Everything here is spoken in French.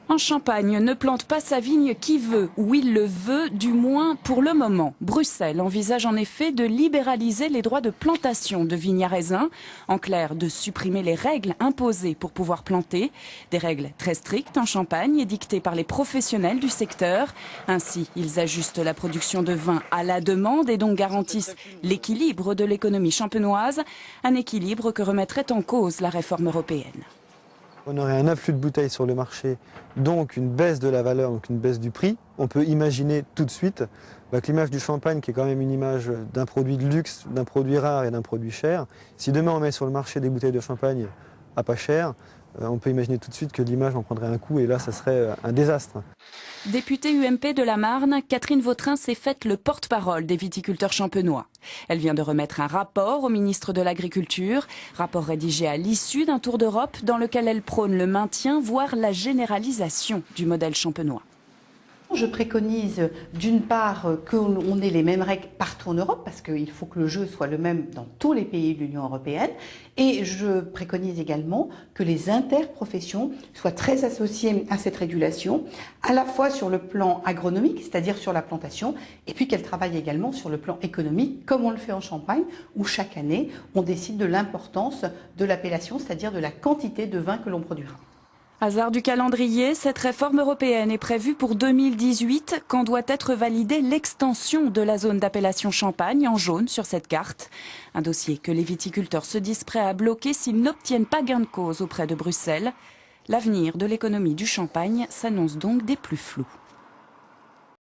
En Champagne, ne plante pas sa vigne qui veut, ou il le veut, du moins pour le moment. Bruxelles envisage en effet de libéraliser les droits de plantation de vignes à raisin. En clair, de supprimer les règles imposées pour pouvoir planter. Des règles très strictes en Champagne et dictées par les professionnels du secteur. Ainsi, ils ajustent la production de vin à la demande et donc garantissent l'équilibre de l'économie champenoise. Un équilibre que remettrait en cause la réforme européenne. On aurait un afflux de bouteilles sur le marché, donc une baisse de la valeur, donc une baisse du prix. On peut imaginer tout de suite que l'image du champagne, qui est quand même une image d'un produit de luxe, d'un produit rare et d'un produit cher, si demain on met sur le marché des bouteilles de champagne à pas cher, on peut imaginer tout de suite que l'image en prendrait un coup et là ça serait un désastre. Députée UMP de la Marne, Catherine Vautrin s'est faite le porte-parole des viticulteurs champenois. Elle vient de remettre un rapport au ministre de l'Agriculture, rapport rédigé à l'issue d'un tour d'Europe dans lequel elle prône le maintien, voire la généralisation du modèle champenois. Je préconise d'une part qu'on ait les mêmes règles partout en Europe, parce qu'il faut que le jeu soit le même dans tous les pays de l'Union européenne. Et je préconise également que les interprofessions soient très associées à cette régulation, à la fois sur le plan agronomique, c'est-à-dire sur la plantation, et puis qu'elles travaillent également sur le plan économique, comme on le fait en Champagne, où chaque année on décide de l'importance de l'appellation, c'est-à-dire de la quantité de vin que l'on produira. Hasard du calendrier, cette réforme européenne est prévue pour 2018, quand doit être validée l'extension de la zone d'appellation Champagne en jaune sur cette carte. Un dossier que les viticulteurs se disent prêts à bloquer s'ils n'obtiennent pas gain de cause auprès de Bruxelles. L'avenir de l'économie du Champagne s'annonce donc des plus flous.